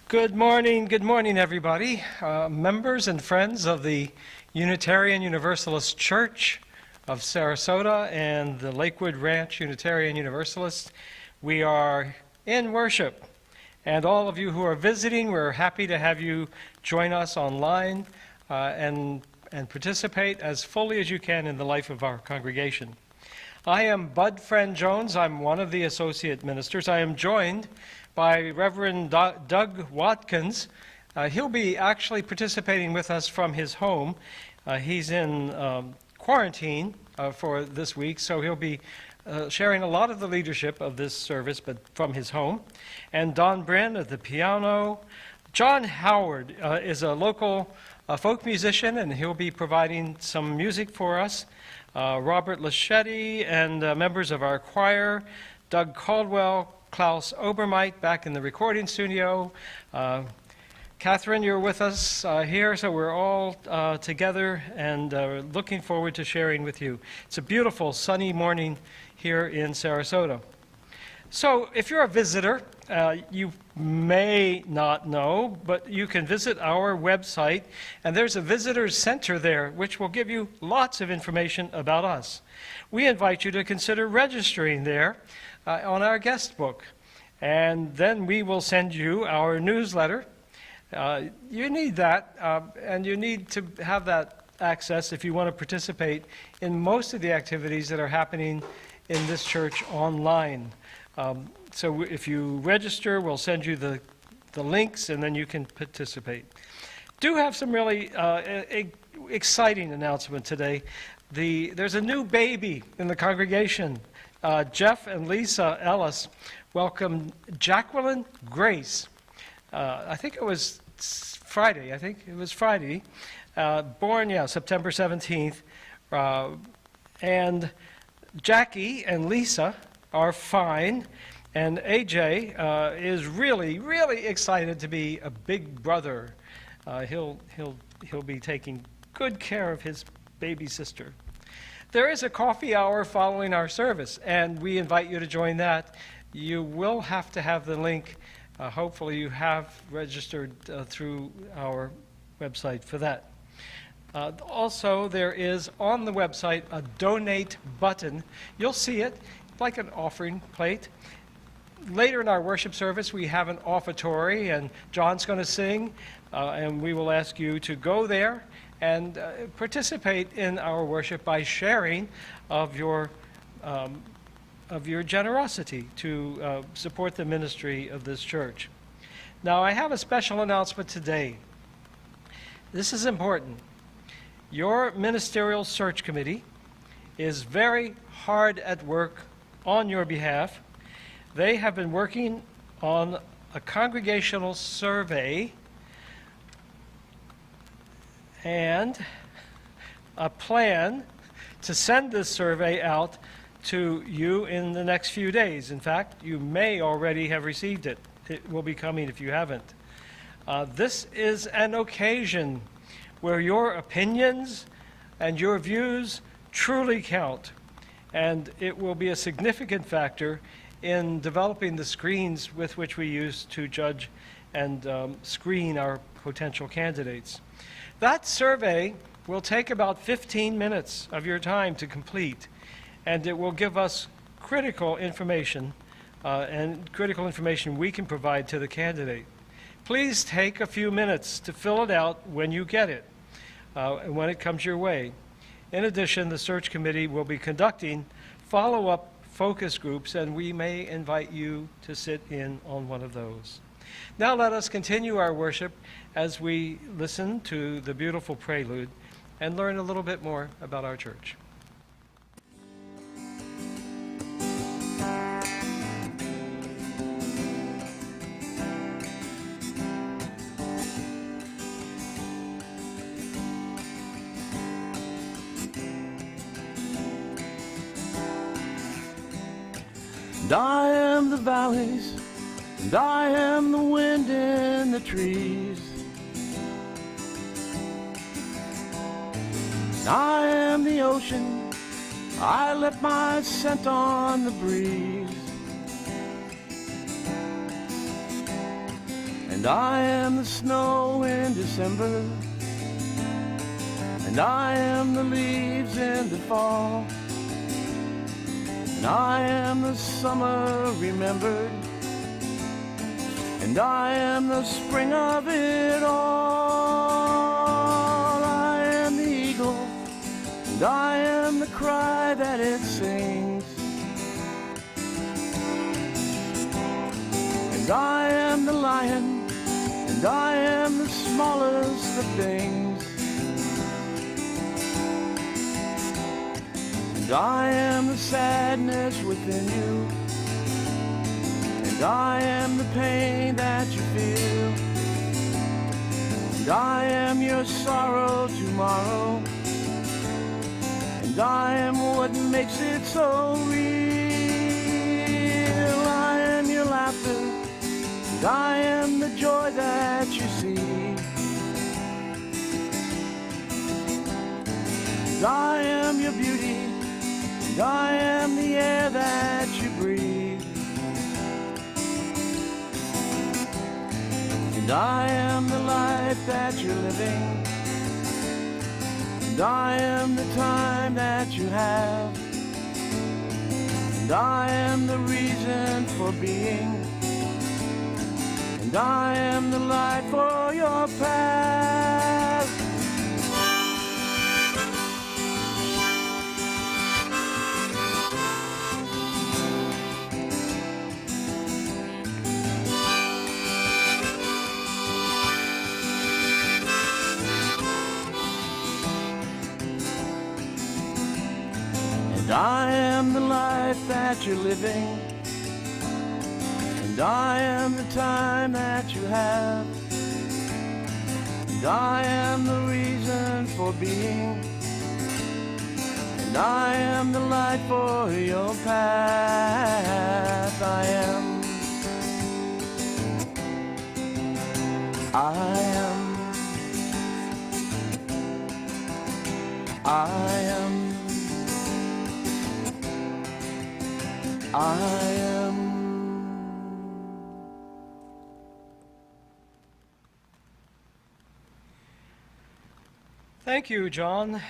Good morning, everybody. Members and friends of the Unitarian Universalist Church of Sarasota and the Lakewood Ranch Unitarian Universalists. We are in worship, and all of you who are visiting, we're happy to have you join us online and participate as fully as you can in the life of our congregation. I am Bud Friend Jones. I'm one of the associate ministers. I am joined by Reverend Doug Wadkins. He'll be actually participating with us from his home. He's in quarantine for this week, so he'll be sharing a lot of the leadership of this service, but from his home. And Don Bryn at the piano. John Howard is a local folk musician, and he'll be providing some music for us. Robert Laschetti and members of our choir, Doug Caldwell, Klaus Obermeit back in the recording studio. Catherine, you're with us here, so we're all together and looking forward to sharing with you. It's a beautiful sunny morning here in Sarasota. So if you're a visitor, you may not know, but you can visit our website, and there's a visitors center there, which will give you lots of information about us. We invite you to consider registering there on our guest book, and then we will send you our newsletter. You need that, and you need to have that access if you want to participate in most of the activities that are happening in this church online. So if you register, we'll send you the links, and then you can participate. Do have some really exciting announcement today. There's a new baby in the congregation. Jeff and Lisa Ellis welcomed Jacqueline Grace. I think it was Friday. Born, September 17th. And Jackie and Lisa are fine, and AJ is really, really excited to be a big brother. He'll be taking good care of his baby sister. There is a coffee hour following our service, and we invite you to join that. You will have to have the link. Hopefully you have registered through our website for that. Also, there is on the website a donate button. You'll see it like an offering plate. Later in our worship service, we have an offertory, and John's going to sing, and we will ask you to go there and participate in our worship by sharing of your generosity to support the ministry of this church. Now, I have a special announcement today. This is important. Your ministerial search committee is very hard at work on your behalf. They have been working on a congregational survey and a plan to send this survey out to you in the next few days. In fact, you may already have received it. It will be coming if you haven't. This is an occasion where your opinions and your views truly count, and it will be a significant factor in developing the screens with which we use to judge and screen our potential candidates. That survey will take about 15 minutes of your time to complete, and it will give us critical information we can provide to the candidate. Please take a few minutes to fill it out when you get it, when it comes your way. In addition, the search committee will be conducting follow-up focus groups, and we may invite you to sit in on one of those. Now let us continue our worship as we listen to the beautiful prelude and learn a little bit more about our church. And I am the valleys, and I am the wind in the trees. And I am the ocean, I left my scent on the breeze. And and I am the snow in December, and I am the leaves in the fall, and I am the summer remembered, and I am the spring of it all. I am the eagle, and I am the cry that it sings, and I am the lion, and I am the smallest of things, and I am the sadness within you, and I am the pain that you feel, and I am your sorrow tomorrow, and I am what makes it so real. I am your laughter, and I am the joy that you see, and I am your beauty, and I am the air that you breathe, and I am the life that you're living, and I am the time that you have, and I am the reason for being, and I am the light for your path. And I am the life that you're living, and I am the time that you have, and I am the reason for being, and I am the light for your path. I am Thank you, John.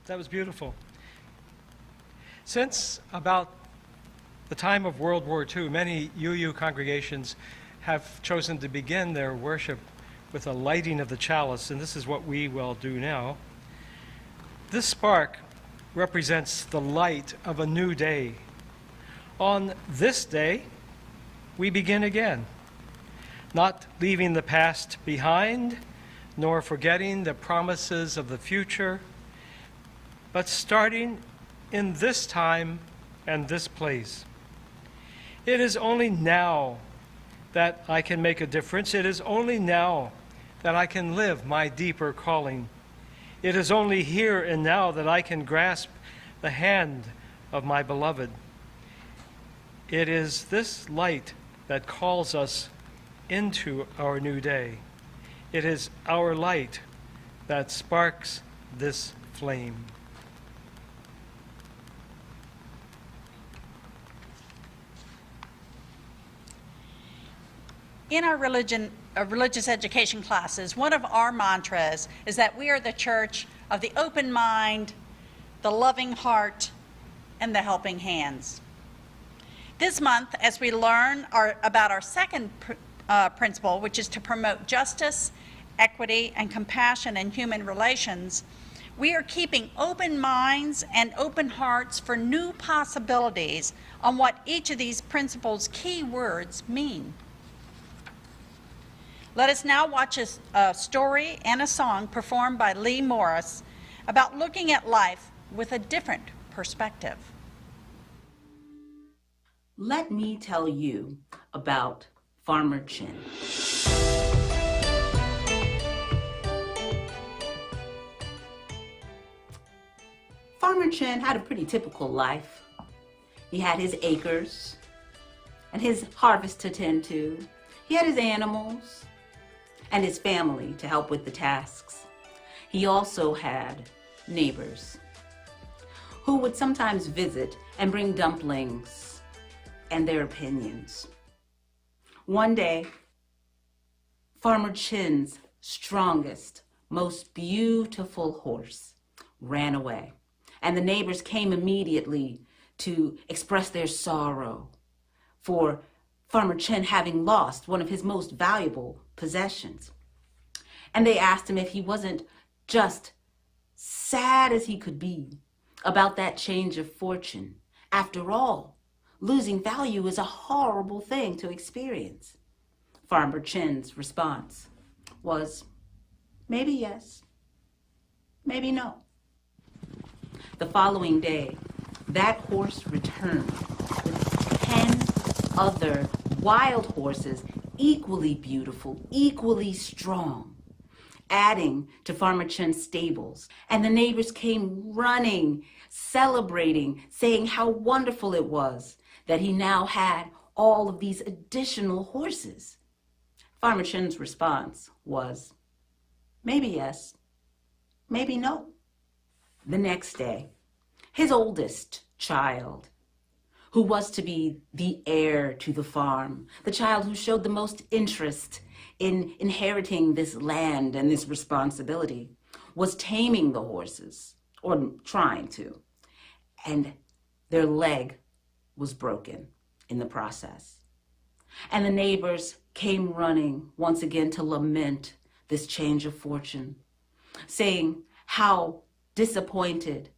That was beautiful. Since about the time of World War II, many UU congregations have chosen to begin their worship with a lighting of the chalice, and this is what we will do now. This spark represents the light of a new day. On this day, we begin again, not leaving the past behind, nor forgetting the promises of the future, but starting in this time and this place. It is only now that I can make a difference. It is only now that I can live my deeper calling. It is only here and now that I can grasp the hand of my beloved. It is this light that calls us into our new day. It is our light that sparks this flame. In our religious education classes, one of our mantras is that we are the church of the open mind, the loving heart, and the helping hands. This month, as we learn about our second principle, which is to promote justice, equity, and compassion in human relations, we are keeping open minds and open hearts for new possibilities on what each of these principles' key words mean. Let us now watch a story and a song performed by Lee Morris about looking at life with a different perspective. Let me tell you about Farmer Chin. Farmer Chin had a pretty typical life. He had his acres and his harvest to tend to. He had his animals and his family to help with the tasks. He also had neighbors who would sometimes visit and bring dumplings and their opinions. One day, Farmer Chin's strongest, most beautiful horse ran away, and the neighbors came immediately to express their sorrow for Farmer Chin having lost one of his most valuable possessions. And they asked him if he wasn't just sad as he could be about that change of fortune. After all, losing value is a horrible thing to experience. Farmer Chin's response was, maybe yes, maybe no. The following day, that horse returned with 10 other wild horses, equally beautiful, equally strong, adding to Farmer Chin's stables. And the neighbors came running, celebrating, saying how wonderful it was that he now had all of these additional horses. Farmer Chin's response was, maybe yes, maybe no. The next day, his oldest child, who was to be the heir to the farm, the child who showed the most interest in inheriting this land and this responsibility, was taming the horses, or trying to, and their leg was broken in the process. And the neighbors came running once again to lament this change of fortune, saying how disappointed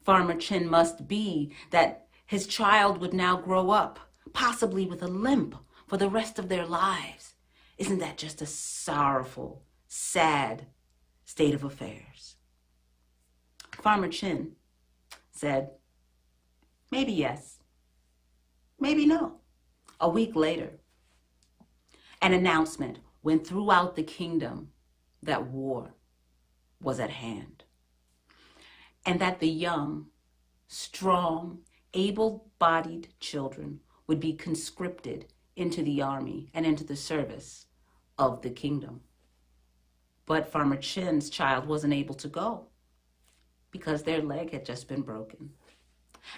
Farmer Chin must be that his child would now grow up, possibly with a limp for the rest of their lives. Isn't that just a sorrowful, sad state of affairs? Farmer Chin said, maybe yes, maybe no. A week later, an announcement went throughout the kingdom that war was at hand, and that the young, strong, able-bodied children would be conscripted into the army and into the service of the kingdom. But Farmer Chin's child wasn't able to go because their leg had just been broken.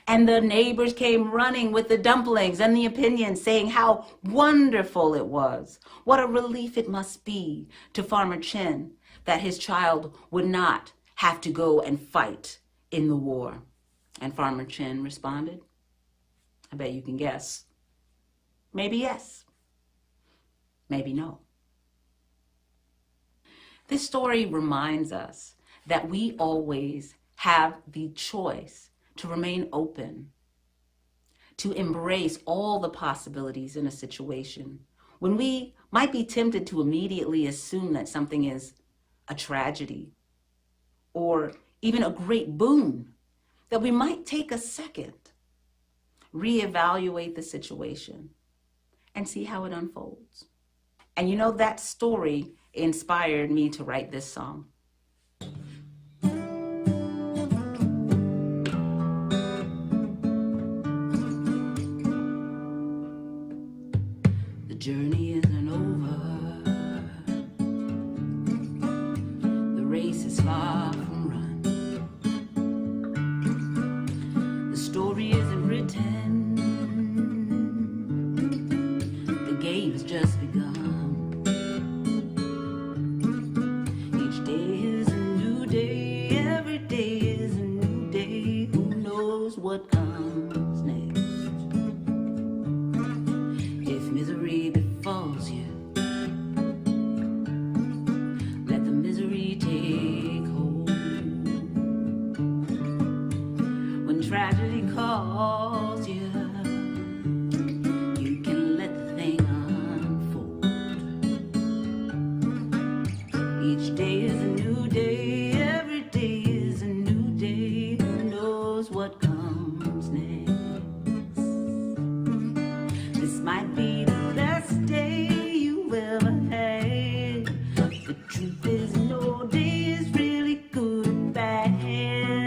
And the neighbors came running with the dumplings and the opinions, saying how wonderful it was. What a relief it must be to Farmer Chin that his child would not have to go and fight in the war. And Farmer Chin responded, I bet you can guess. Maybe yes, maybe no. This story reminds us that we always have the choice to remain open, to embrace all the possibilities in a situation when we might be tempted to immediately assume that something is a tragedy or even a great boon, that we might take a second, reevaluate the situation, and see how it unfolds. And you know, that story inspired me to write this song. The journey isn't over. The race is far from run. The story isn't written. The game's just begun. Each day is a new day. Every day is a new day. Who knows what comes next? If misery befalls you, let the misery take hold. When tragedy calls you, you can let the thing unfold. Each day is a new day, every day is a new day. Who knows what comes next? This might be the best day you ever had. The truth is, no day is really good or bad.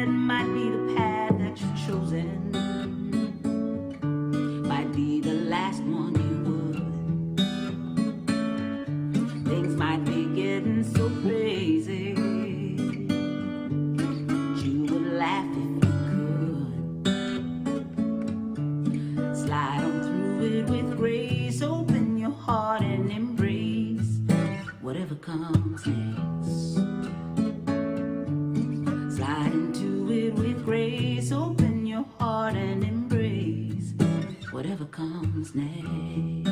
Might be the path that you've chosen, might be the last one you would. Things might be getting so crazy, you would laugh if you could. Slide on through it with grace, open your heart and embrace Slide into it with grace. Open your heart and embrace whatever comes next. Whatever comes next.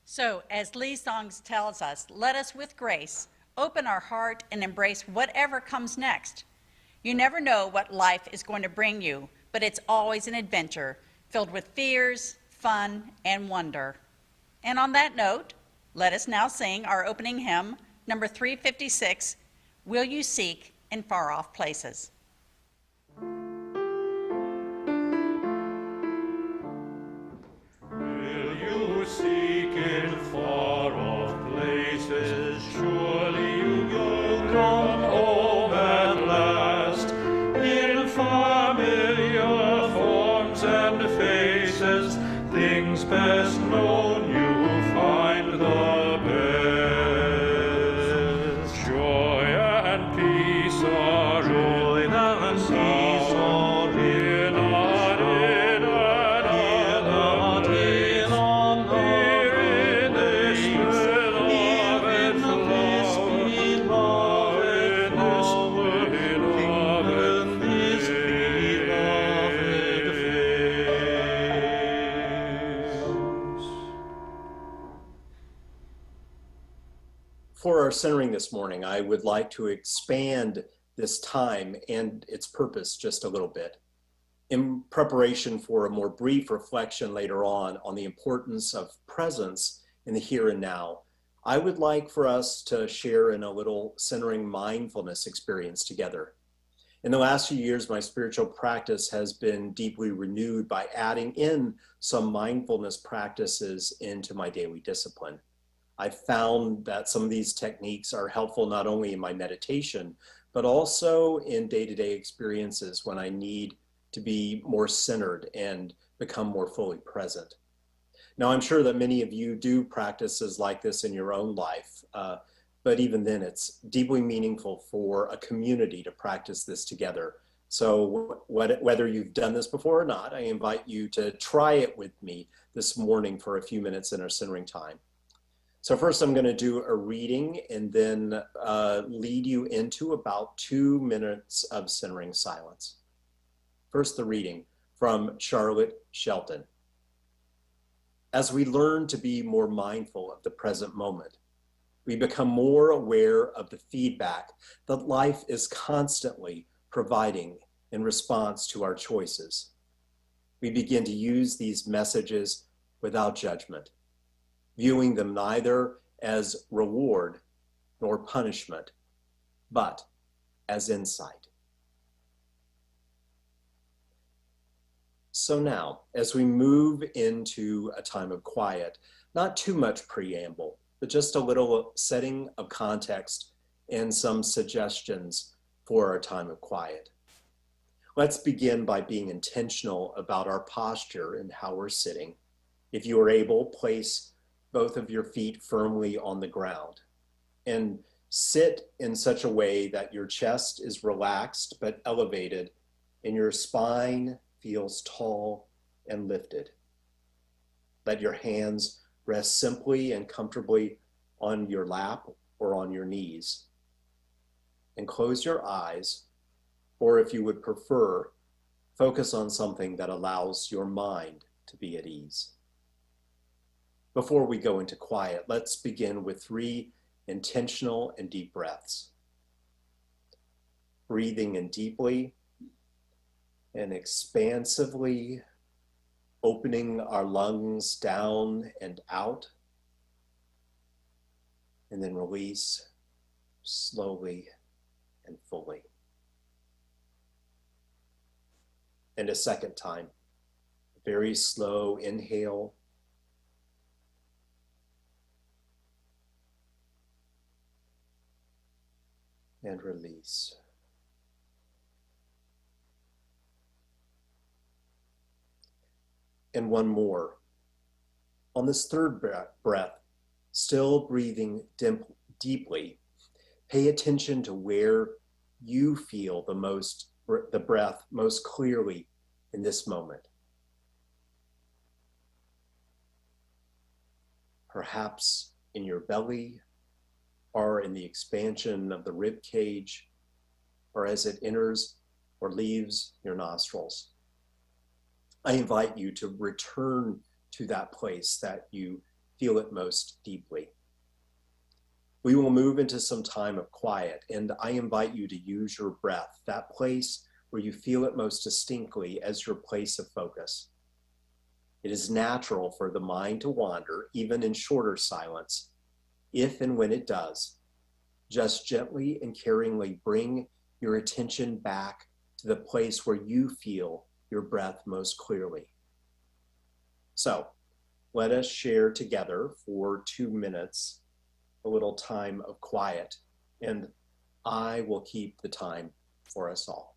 So, as Lee's songs tells us, let us with grace open our heart and embrace whatever comes next. You never know what life is going to bring you, but it's always an adventure filled with fears, fun, and wonder. And on that note, let us now sing our opening hymn, number 356, Will You Seek in Far Off Places? Will you seek in far off places? Surely you will come home at last. In familiar forms and faces, things best known you find the best. Joy and peace are in and peace are in For our centering this morning, I would like to expand this time and its purpose just a little bit. In preparation for a more brief reflection later on the importance of presence in the here and now, I would like for us to share in a little centering mindfulness experience together. In the last few years, my spiritual practice has been deeply renewed by adding in some mindfulness practices into my daily discipline. I found that some of these techniques are helpful not only in my meditation, but also in day-to-day experiences when I need to be more centered and become more fully present. Now, I'm sure that many of you do practices like this in your own life, but even then it's deeply meaningful for a community to practice this together. So whether you've done this before or not, I invite you to try it with me this morning for a few minutes in our centering time. So first I'm going to do a reading and then lead you into about 2 minutes of centering silence. First, the reading from Charlotte Shelton. As we learn to be more mindful of the present moment, we become more aware of the feedback that life is constantly providing in response to our choices. We begin to use these messages without judgment, viewing them neither as reward nor punishment, but as insight. So now, as we move into a time of quiet, not too much preamble, but just a little setting of context and some suggestions for our time of quiet. Let's begin by being intentional about our posture and how we're sitting. If you are able, place both of your feet firmly on the ground and sit in such a way that your chest is relaxed but elevated and your spine feels tall and lifted. Let your hands rest simply and comfortably on your lap or on your knees. And close your eyes, or if you would prefer, focus on something that allows your mind to be at ease. Before we go into quiet, let's begin with 3 intentional and deep breaths. Breathing in deeply and expansively, opening our lungs down and out, and then release slowly and fully. And a second time, very slow inhale, and release. And one more. On this third breath, still breathing deeply. Pay attention to where you feel the breath most clearly in this moment. Perhaps in your belly, or in the expansion of the rib cage, or as it enters or leaves your nostrils. I invite you to return to that place that you feel it most deeply. We will move into some time of quiet, and I invite you to use your breath, that place where you feel it most distinctly, as your place of focus. It is natural for the mind to wander, even in shorter silence. If and when it does, just gently and caringly bring your attention back to the place where you feel your breath most clearly. So, let us share together for 2 minutes a little time of quiet, and I will keep the time for us all.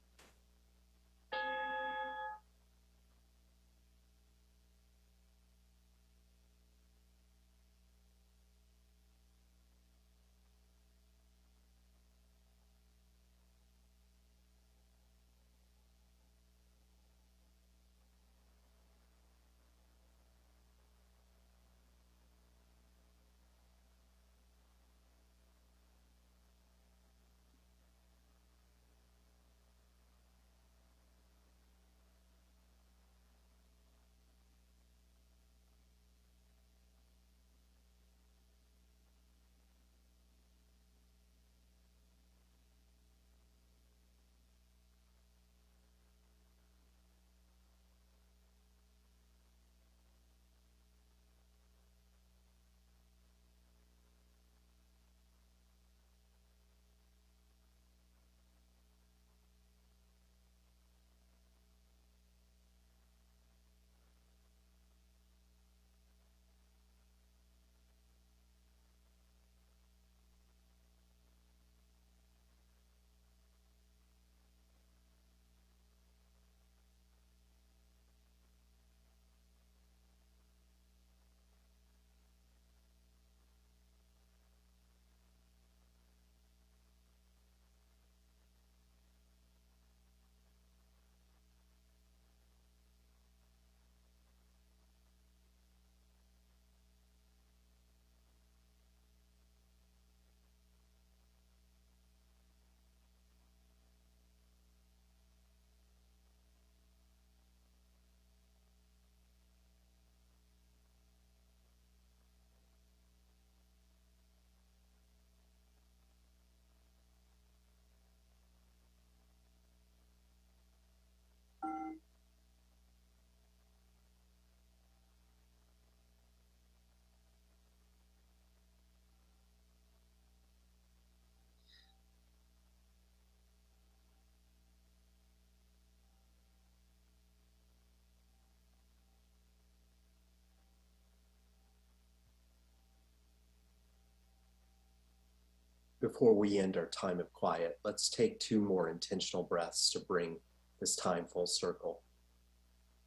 Before we end our time of quiet, let's take 2 more intentional breaths to bring this time full circle.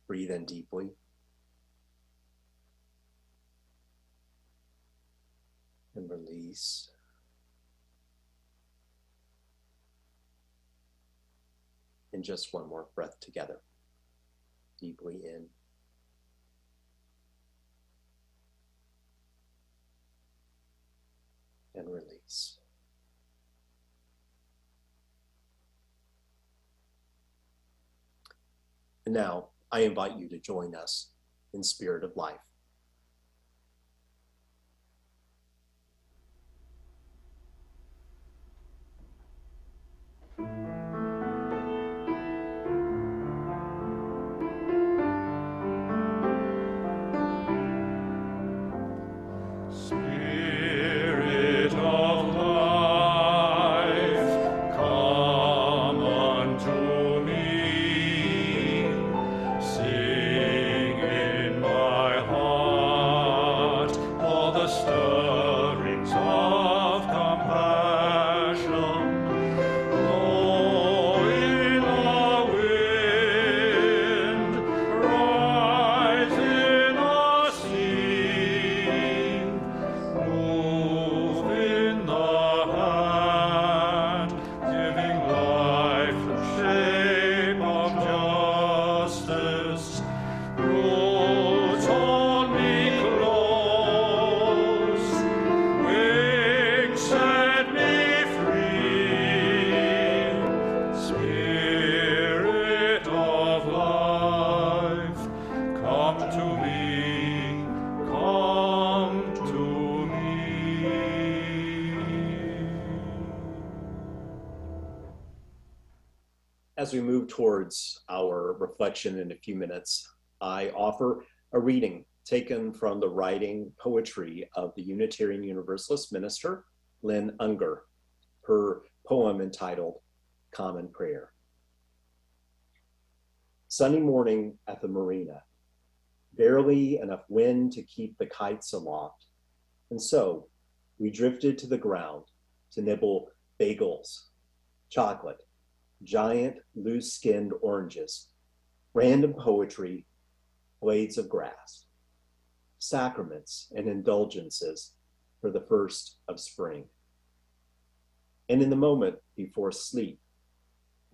Breathe in deeply. And release. And just 1 more breath together. Deeply in. And release. And now, I invite you to join us in Spirit of Life. Spirit of life, come unto me. Sing in my heart. As we move towards our reflection in a few minutes, I offer a reading taken from the writing poetry of the Unitarian Universalist minister, Lynn Unger, her poem entitled Common Prayer. Sunny morning at the marina, barely enough wind to keep the kites aloft. And so we drifted to the ground to nibble bagels, chocolate, giant loose-skinned oranges, random poetry, blades of grass, sacraments and indulgences for the first of spring. And in the moment before sleep,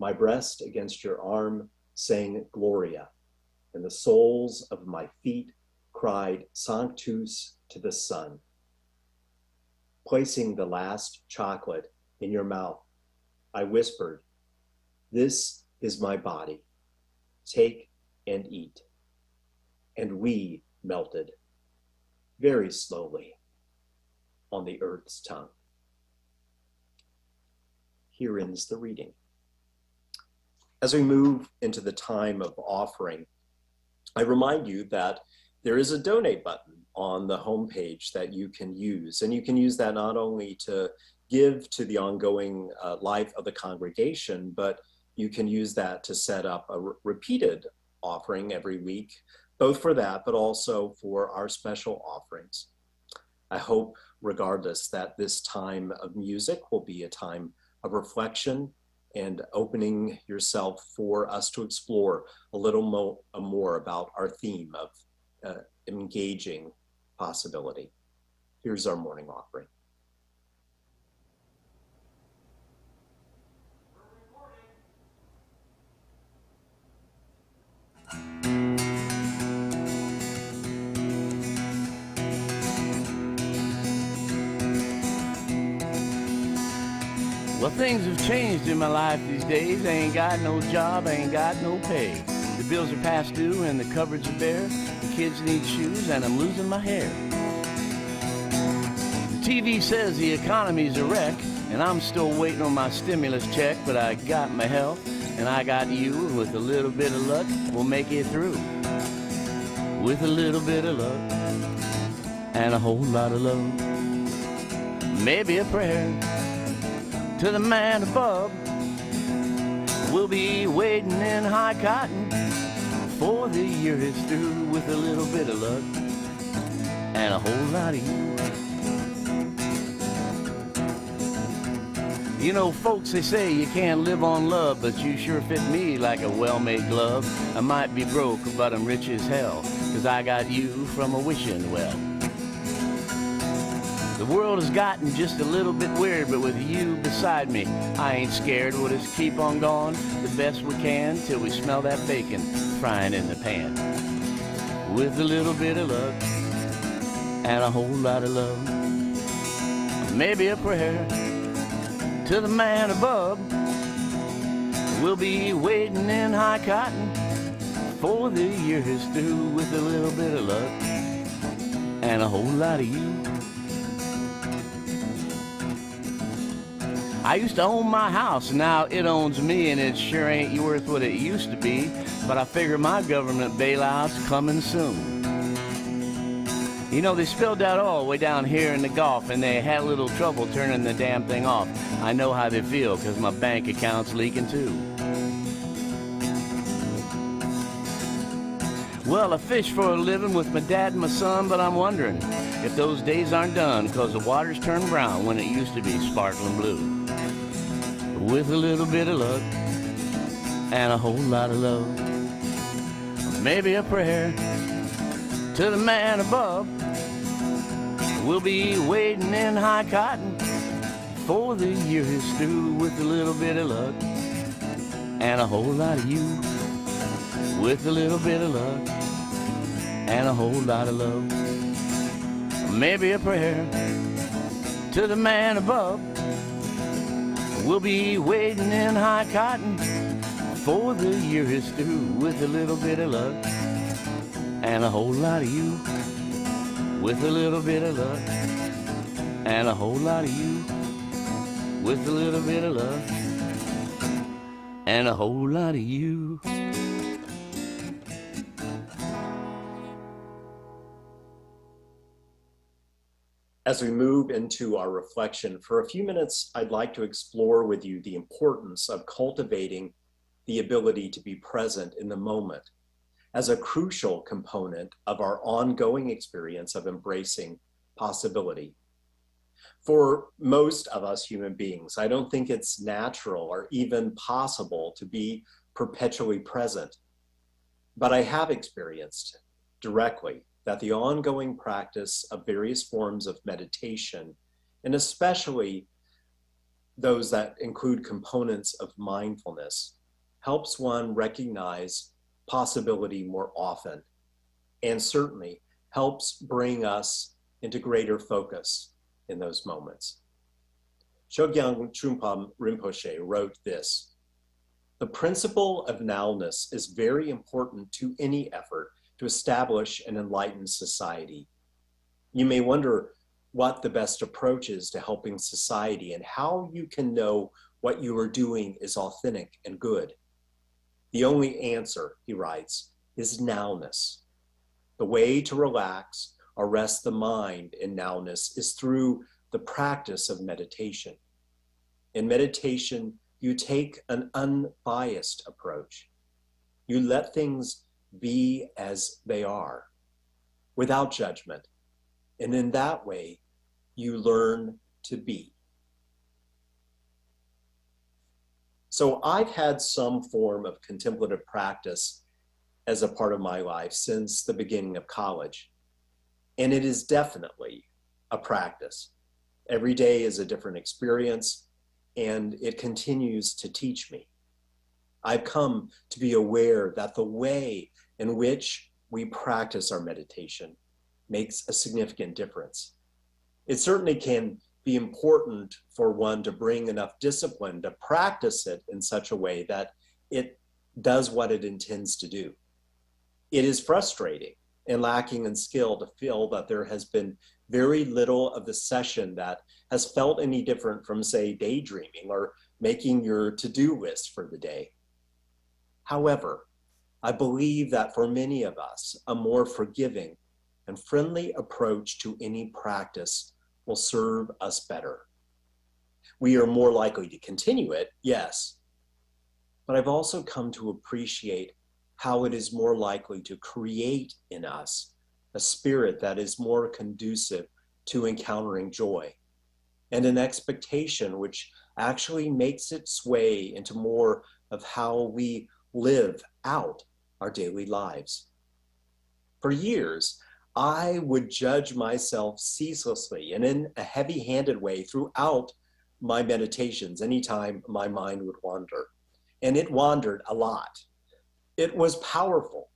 my breast against your arm sang Gloria, and the soles of my feet cried Sanctus to the sun. Placing the last chocolate in your mouth, I whispered, "This is my body. Take and eat." And we melted very slowly on the earth's tongue. Here ends the reading. As we move into the time of offering, I remind you that there is a donate button on the homepage that you can use. And you can use that not only to give to the ongoing life of the congregation, but you can use that to set up a repeated offering every week, both for that, but also for our special offerings. I hope, regardless, that this time of music will be a time of reflection and opening yourself for us to explore a little more about our theme of engaging possibility. Here's our morning offering. Well, things have changed in my life these days. I ain't got no job, I ain't got no pay. The bills are past due and the cupboards are bare. The kids need shoes and I'm losing my hair. The TV says the economy's a wreck, and I'm still waiting on my stimulus check, but I got my health and I got you, and with a little bit of luck, we'll make it through. With a little bit of luck and a whole lot of love, maybe a prayer to the man above. We'll be waiting in high cotton before the year is through, with a little bit of luck and a whole lot of you. You know, folks, they say you can't live on love, but you sure fit me like a well-made glove. I might be broke, but I'm rich as hell, 'cause I got you from a wishing well. The world has gotten just a little bit weird, but with you beside me, I ain't scared. We'll just keep on going the best we can till we smell that bacon frying in the pan. With a little bit of luck and a whole lot of love, maybe a prayer to the man above. We'll be waiting in high cotton before the year is through, with a little bit of luck and a whole lot of you. I used to own my house, and now it owns me, and it sure ain't worth what it used to be, but I figure my government bailout's coming soon. You know, they spilled that oil way down here in the Gulf, and they had a little trouble turning the damn thing off. I know how they feel, 'cause my bank account's leaking too. Well, I fish for a living with my dad and my son, but I'm wondering if those days aren't done, 'cause the water's turned brown when it used to be sparkling blue. With a little bit of luck and a whole lot of love, maybe a prayer to the man above. We'll be waiting in high cotton before the year is through, with a little bit of luck and a whole lot of you. With a little bit of luck and a whole lot of love, maybe a prayer to the man above. We'll be waiting in high cotton before the year is through, with a little bit of luck and a whole lot of you. With a little bit of luck and a whole lot of you. With a little bit of luck and a whole lot of you. As we move into our reflection, for a few minutes, I'd like to explore with you the importance of cultivating the ability to be present in the moment as a crucial component of our ongoing experience of embracing possibility. For most of us human beings, I don't think it's natural or even possible to be perpetually present. But I have experienced directly that the ongoing practice of various forms of meditation, and especially those that include components of mindfulness, helps one recognize possibility more often, and certainly helps bring us into greater focus in those moments. Chogyam Trungpa Rinpoche wrote this: "The principle of nowness is very important to any effort to establish an enlightened society. You may wonder what the best approach is to helping society and how you can know what you are doing is authentic and good. The only answer," he writes, "is nowness. The way to relax or rest the mind in nowness is through the practice of meditation. In meditation, you take an unbiased approach. You let things be as they are, without judgment, and in that way, you learn to be." So I've had some form of contemplative practice as a part of my life since the beginning of college, and it is definitely a practice. Every day is a different experience, and it continues to teach me. I've come to be aware that the way in which we practice our meditation makes a significant difference. It certainly can be important for one to bring enough discipline to practice it in such a way that it does what it intends to do. It is frustrating and lacking in skill to feel that there has been very little of the session that has felt any different from, say, daydreaming or making your to-do list for the day. However, I believe that for many of us, a more forgiving and friendly approach to any practice will serve us better. We are more likely to continue it, yes, but I've also come to appreciate how it is more likely to create in us a spirit that is more conducive to encountering joy, and an expectation which actually makes its way into more of how we live out our daily lives. For years, I would judge myself ceaselessly and in a heavy-handed way throughout my meditations anytime my mind would wander. And it wandered a lot. It was powerful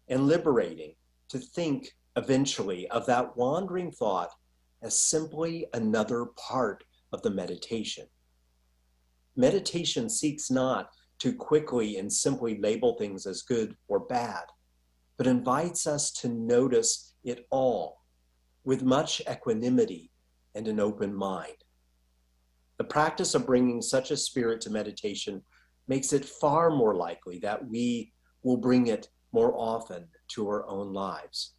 and liberating to think eventually of that wandering thought as simply another part of the meditation. Meditation seeks not to quickly and simply label things as good or bad, but invites us to notice it all with much equanimity and an open mind. The practice of bringing such a spirit to meditation makes it far more likely that we will bring it more often to our own lives.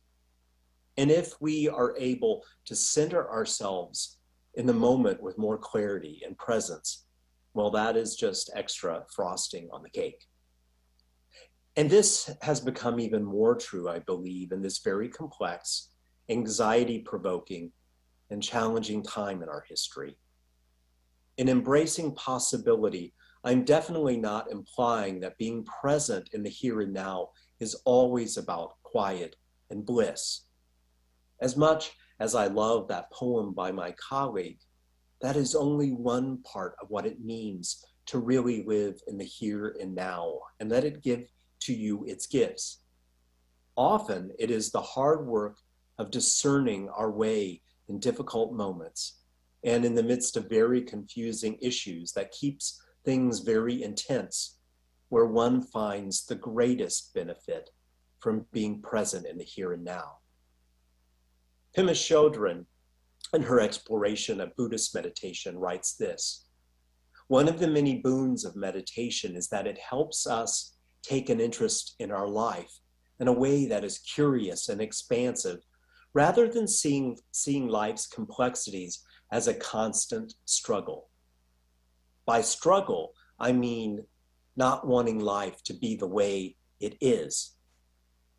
And if we are able to center ourselves in the moment with more clarity and presence, well, that is just extra frosting on the cake. And this has become even more true, I believe, in this very complex, anxiety-provoking, and challenging time in our history. In embracing possibility, I'm definitely not implying that being present in the here and now is always about quiet and bliss. As much as I love that poem by my colleague, that is only one part of what it means to really live in the here and now and let it give to you its gifts. Often it is the hard work of discerning our way in difficult moments and in the midst of very confusing issues that keeps things very intense, where one finds the greatest benefit from being present in the here and now. Pema Chodron, in her exploration of Buddhist meditation, writes this: One of the many boons of meditation is that it helps us take an interest in our life in a way that is curious and expansive, rather than seeing life's complexities as a constant struggle. By struggle, I mean not wanting life to be the way it is.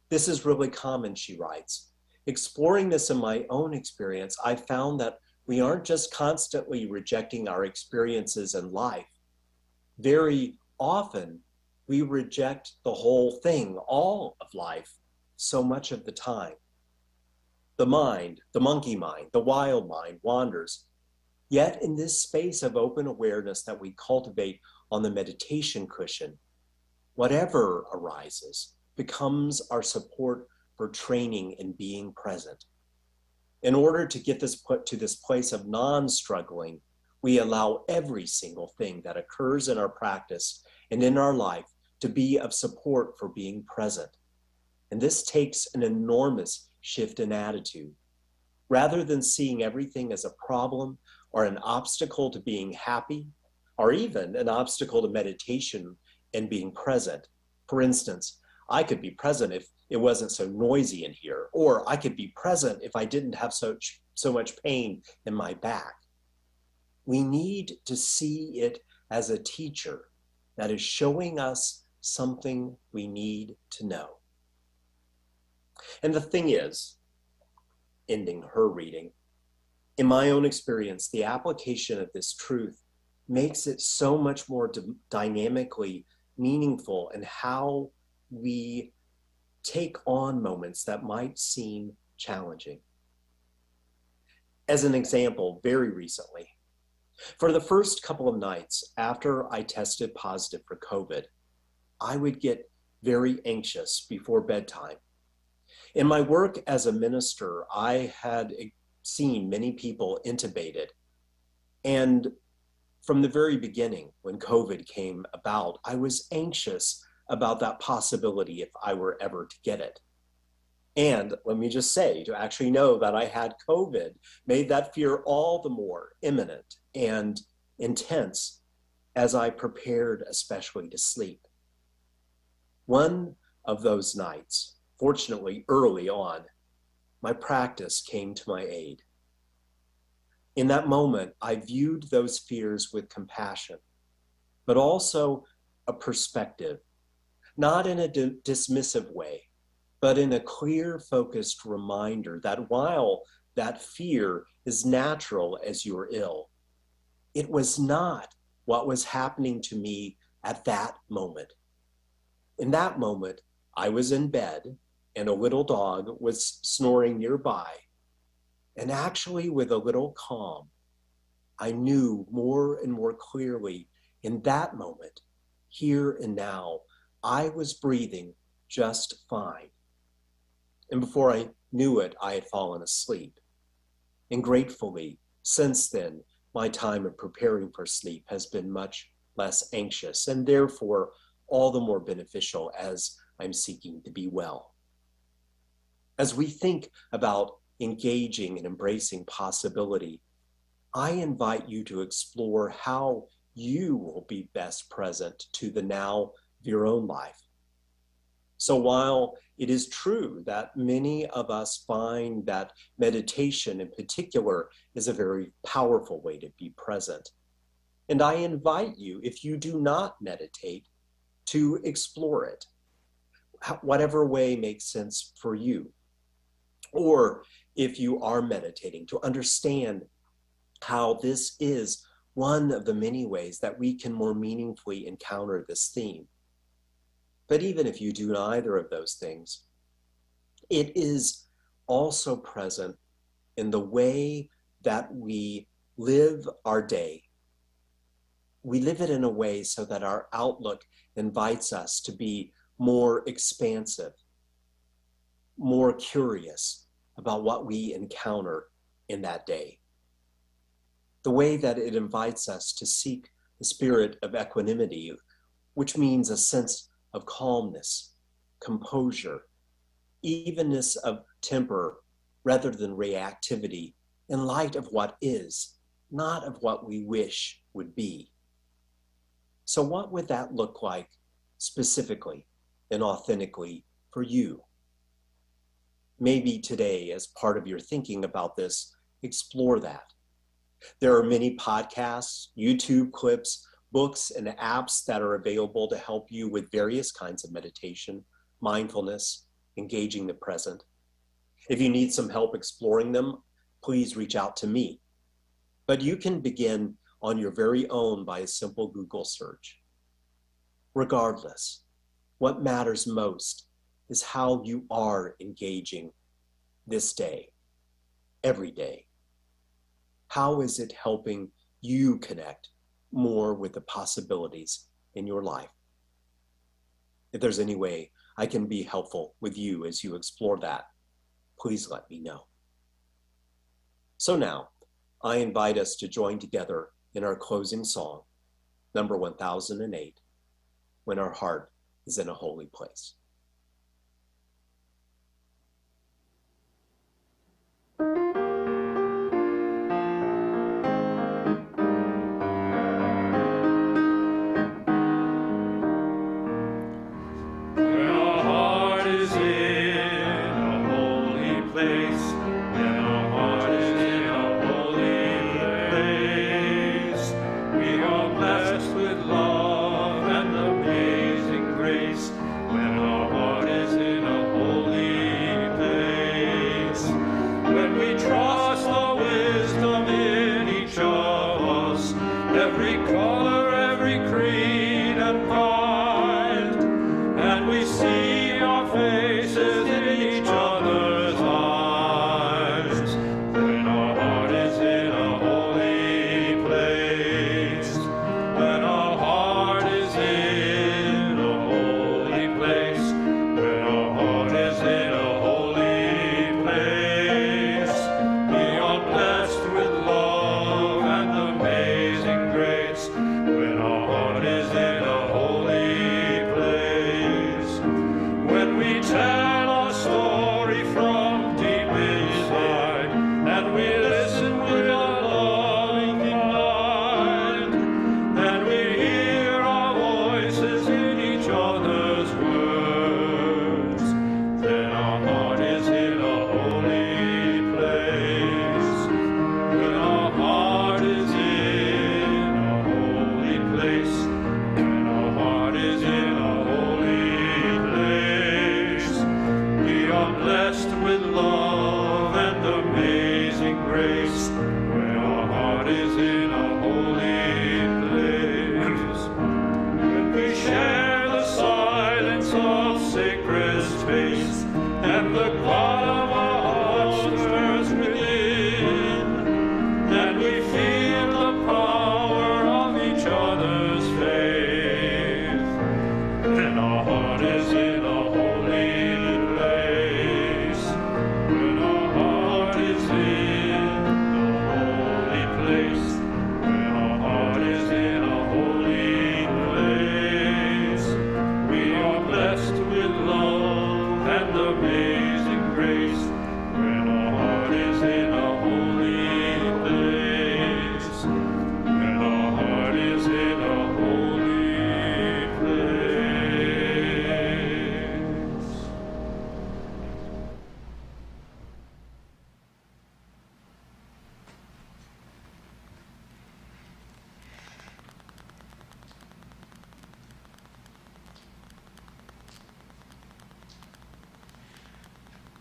This is really common, she writes. Exploring this in my own experience, I found that we aren't just constantly rejecting our experiences in life. Very often, we reject the whole thing, all of life, so much of the time. The mind, the monkey mind, the wild mind wanders. Yet in this space of open awareness that we cultivate on the meditation cushion, whatever arises becomes our support for training in being present. In order to get this put to this place of non-struggling, we allow every single thing that occurs in our practice and in our life to be of support for being present. And this takes an enormous shift in attitude. Rather than seeing everything as a problem or an obstacle to being happy, or even an obstacle to meditation and being present. For instance, I could be present if it wasn't so noisy in here, or I could be present if I didn't have so much pain in my back. We need to see it as a teacher that is showing us something we need to know. And the thing is, ending her reading, in my own experience, the application of this truth makes it so much more dynamically meaningful in how we take on moments that might seem challenging. As an example, very recently, for the first couple of nights after I tested positive for COVID, I would get very anxious before bedtime. In my work as a minister, I had seen many people intubated. And from the very beginning, when COVID came about, I was anxious about that possibility if I were ever to get it. And let me just say, to actually know that I had COVID made that fear all the more imminent and intense as I prepared especially to sleep. One of those nights, fortunately early on, my practice came to my aid. In that moment, I viewed those fears with compassion, but also a perspective, not in a dismissive way, but in a clear, focused reminder that while that fear is natural as you're ill, it was not what was happening to me at that moment. In that moment, I was in bed and a little dog was snoring nearby. And actually, with a little calm, I knew more and more clearly in that moment, here and now, I was breathing just fine. And before I knew it, I had fallen asleep. And gratefully, since then, my time of preparing for sleep has been much less anxious and therefore all the more beneficial as I'm seeking to be well. As we think about engaging and embracing possibility, I invite you to explore how you will be best present to the now of your own life. So while it is true that many of us find that meditation in particular is a very powerful way to be present, and I invite you, if you do not meditate, to explore it, whatever way makes sense for you. Or if you are meditating, to understand how this is one of the many ways that we can more meaningfully encounter this theme. But even if you do neither of those things, it is also present in the way that we live our day. We live it in a way so that our outlook invites us to be more expansive, more curious about what we encounter in that day. The way that it invites us to seek the spirit of equanimity, which means a sense of calmness, composure, evenness of temper rather than reactivity in light of what is, not of what we wish would be. So what would that look like specifically and authentically for you? Maybe today, as part of your thinking about this, explore that. There are many podcasts, YouTube clips, books, and apps that are available to help you with various kinds of meditation, mindfulness, engaging the present. If you need some help exploring them, please reach out to me. But you can begin on your very own by a simple Google search. Regardless, what matters most is how you are engaging this day, every day. How is it helping you connect more with the possibilities in your life? If there's any way I can be helpful with you as you explore that, please let me know. So now, I invite us to join together in our closing song, number 1008, When Our Heart is in a Holy Place.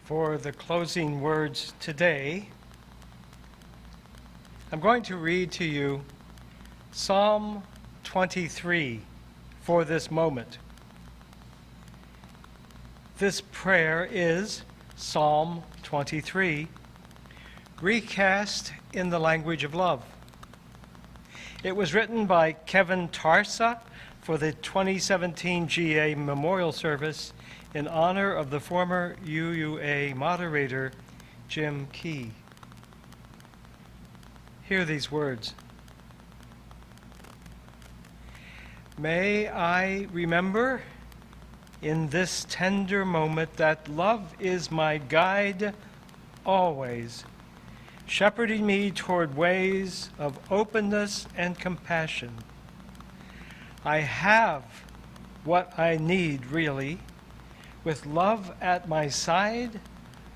For the closing words today, I'm going to read to you Psalm 23 for this moment. This prayer is Psalm 23, recast in the language of love. It was written by Kevin Tarsa for the 2017 GA Memorial Service in honor of the former UUA moderator, Jim Key. Hear these words. May I remember in this tender moment that love is my guide always, shepherding me toward ways of openness and compassion. I have what I need, really, with love at my side,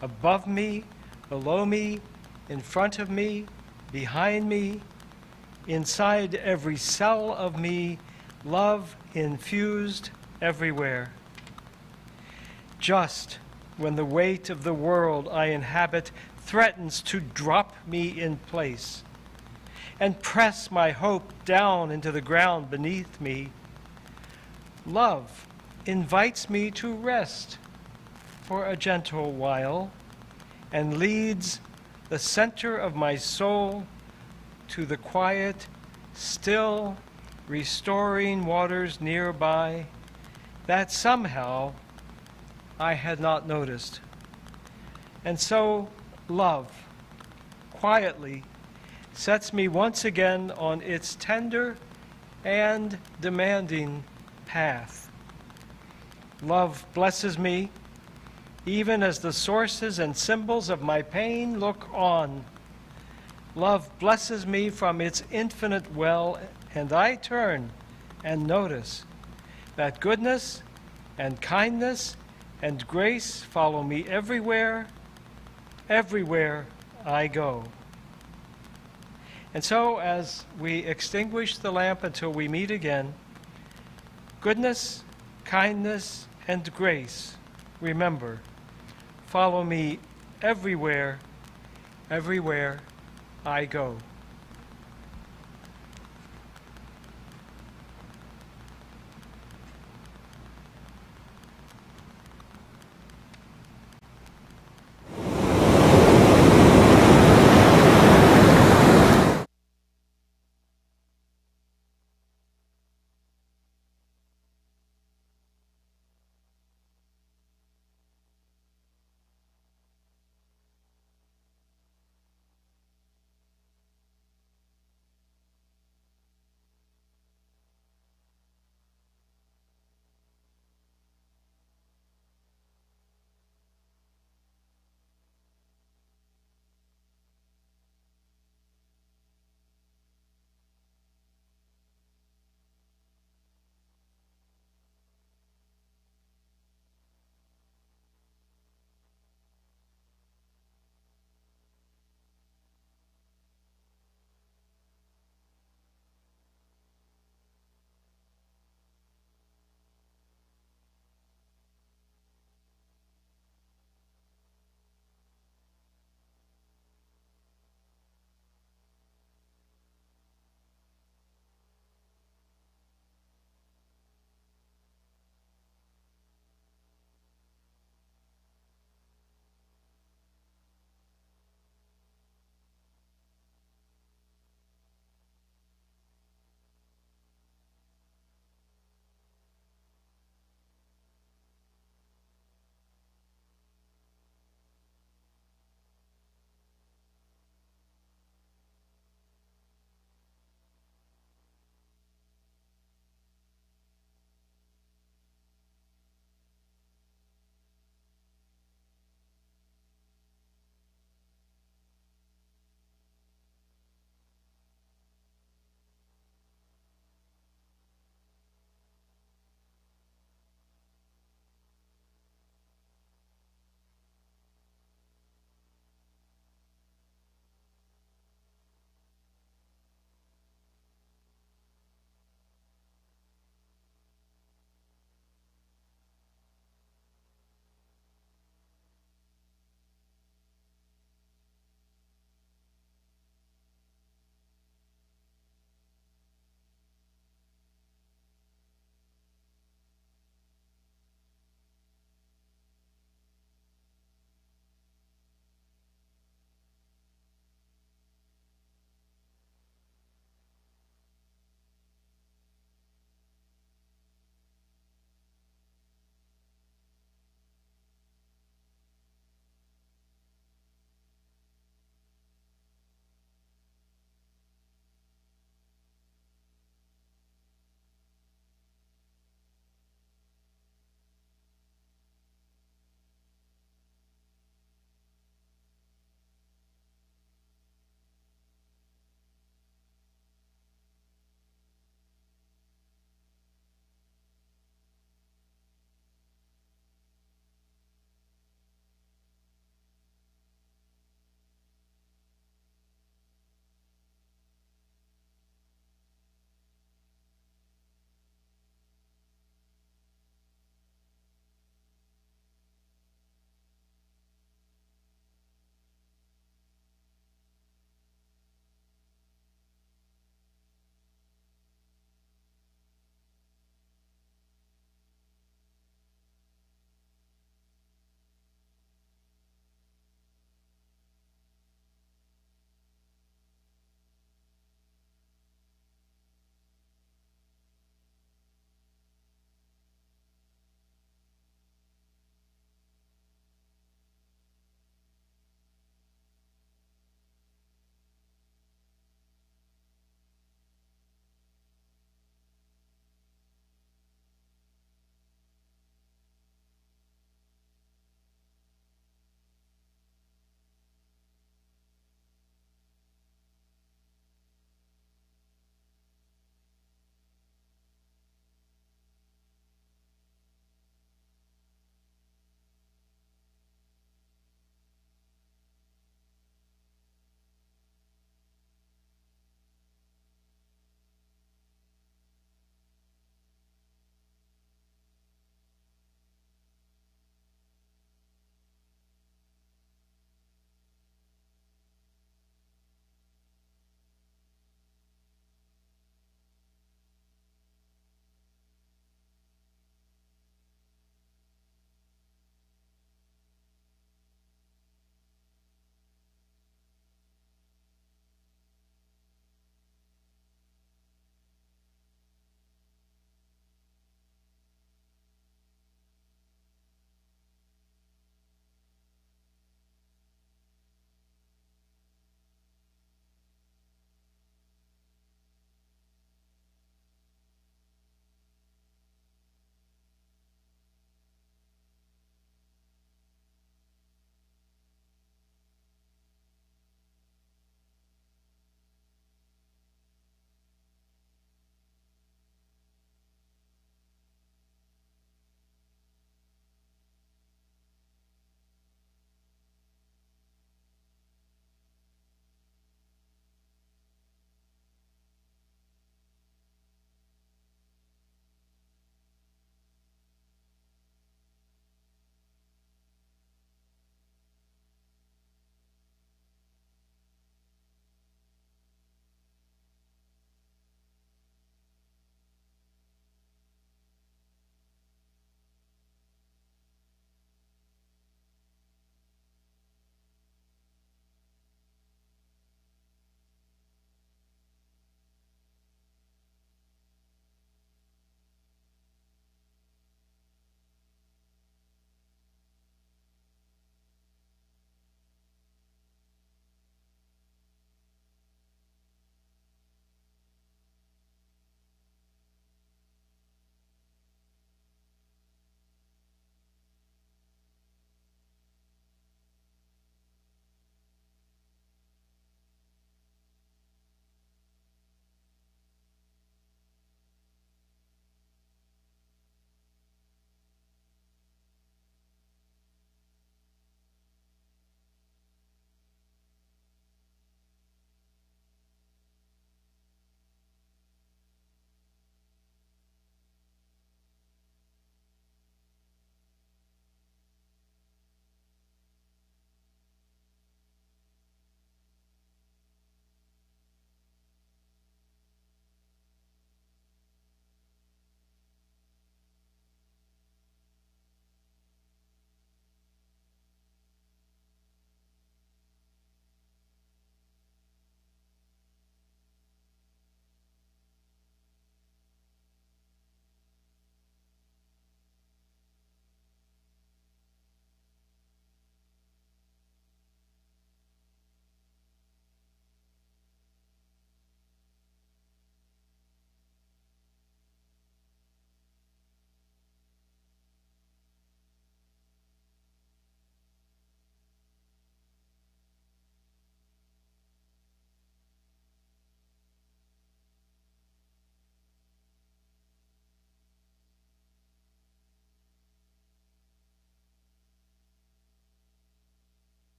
above me, below me, in front of me, behind me, inside every cell of me, love infused everywhere. Just when the weight of the world I inhabit threatens to drop me in place and press my hope down into the ground beneath me, love invites me to rest for a gentle while and leads the center of my soul to the quiet, still, restoring waters nearby that somehow I had not noticed. And so love, quietly, sets me once again on its tender and demanding path. Love blesses me, even as the sources and symbols of my pain look on. Love blesses me from its infinite well, and I turn and notice that goodness and kindness and grace follow me everywhere, everywhere I go. And so, as we extinguish the lamp until we meet again, goodness, kindness, and grace, remember, follow me everywhere, everywhere I go.